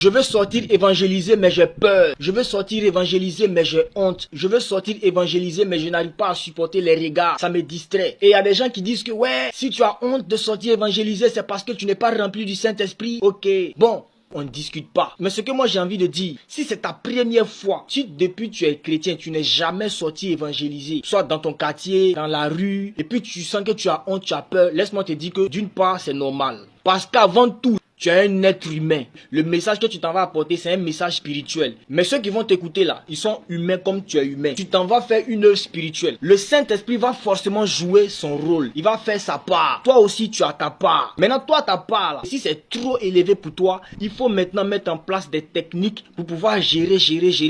Je veux sortir évangéliser mais j'ai peur. Je veux sortir évangéliser mais j'ai honte. Je veux sortir évangéliser mais je n'arrive pas à supporter les regards. Ça me distrait. Et il y a des gens qui disent que ouais, si tu as honte de sortir évangéliser, c'est parce que tu n'es pas rempli du Saint-Esprit. Ok, bon. On ne discute pas. Mais ce que moi j'ai envie de dire, si c'est ta première fois, si depuis tu es chrétien, tu n'es jamais sorti évangéliser, soit dans ton quartier, dans la rue, et puis tu sens que tu as honte, tu as peur, laisse-moi te dire que d'une part c'est normal. Parce qu'avant tout, tu es un être humain. Le message que tu t'en vas apporter, c'est un message spirituel. Mais ceux qui vont t'écouter là, ils sont humains comme tu es humain. Tu t'en vas faire une œuvre spirituelle. Le Saint-Esprit va forcément jouer son rôle. Il va faire sa part. Toi aussi, tu as ta part. Maintenant, toi, ta part là, si c'est trop élevé pour toi, il faut maintenant mettre en place des techniques pour pouvoir gérer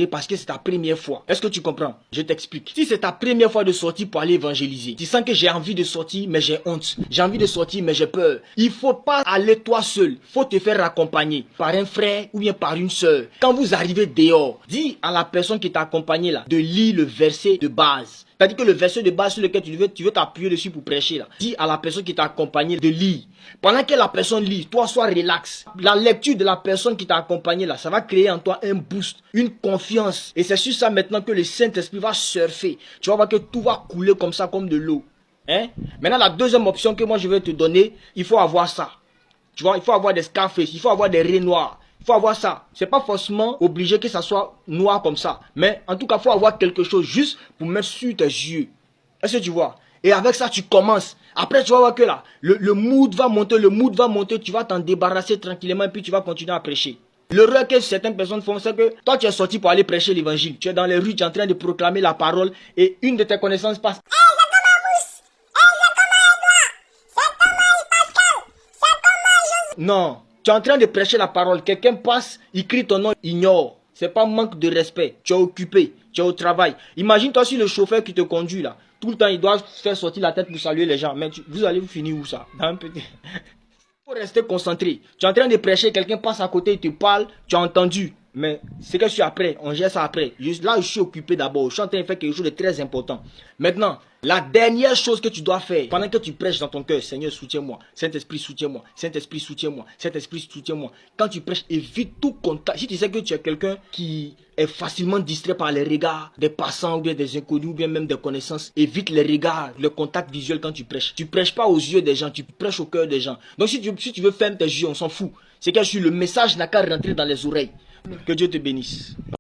parce que c'est ta première fois. Est-ce que tu comprends? Je t'explique. Si c'est ta première fois de sortir pour aller évangéliser, tu sens que j'ai envie de sortir, mais j'ai honte. J'ai envie de sortir, mais j'ai peur. Il faut pas aller toi seul. Faut te faire accompagner par un frère ou bien par une sœur. Quand vous arrivez dehors, dis à la personne qui t'a accompagné là de lire le verset de base. C'est-à-dire que le verset de base sur lequel tu veux t'appuyer dessus pour prêcher là. Dis à la personne qui t'a accompagné de lire. Pendant que la personne lit, toi sois relax. La lecture de la personne qui t'a accompagné là, ça va créer en toi un boost, une confiance. Et c'est sur ça maintenant que le Saint-Esprit va surfer. Tu vas voir que tout va couler comme ça, comme de l'eau. Hein? Maintenant la deuxième option que moi je vais te donner, il faut avoir ça. Tu vois, il faut avoir des Scarface, il faut avoir des raies noires. Il faut avoir ça. C'est pas forcément obligé que ça soit noir comme ça. Mais en tout cas, il faut avoir quelque chose juste pour mettre sur tes yeux. Est-ce que tu vois? Et avec ça, tu commences. Après, tu vas voir que là, le mood va monter, tu vas t'en débarrasser tranquillement et puis tu vas continuer à prêcher. L'erreur que certaines personnes font, c'est que toi, tu es sorti pour aller prêcher l'évangile. Tu es dans les rues, tu es en train de proclamer la parole et une de tes connaissances passe. Non, tu es en train de prêcher la parole. Quelqu'un passe, il crie ton nom, ignore. C'est pas manque de respect. Tu es occupé, tu es au travail. Imagine-toi si le chauffeur qui te conduit là, tout le temps il doit faire sortir la tête pour saluer les gens. Mais vous allez vous finir où ça? Dans un petit... faut rester concentré. Tu es en train de prêcher, quelqu'un passe à côté, il te parle, tu as entendu. Mais c'est que je suis après, on gère ça après. Là, je suis occupé d'abord. Je suis en train de faire quelque chose de très important. Maintenant, la dernière chose que tu dois faire, pendant que tu prêches dans ton cœur, Seigneur, soutiens-moi. Saint-Esprit, soutiens-moi. Saint-Esprit, soutiens-moi. Saint-Esprit, soutiens-moi. Quand tu prêches, évite tout contact. Si tu sais que tu es quelqu'un qui est facilement distrait par les regards des passants ou bien des inconnus ou bien même des connaissances, évite les regards, le contact visuel quand tu prêches. Tu prêches pas aux yeux des gens, tu prêches au cœur des gens. Donc si tu veux fermer tes yeux, on s'en fout. C'est que le message n'a qu'à rentrer dans les oreilles. Que Dieu te bénisse.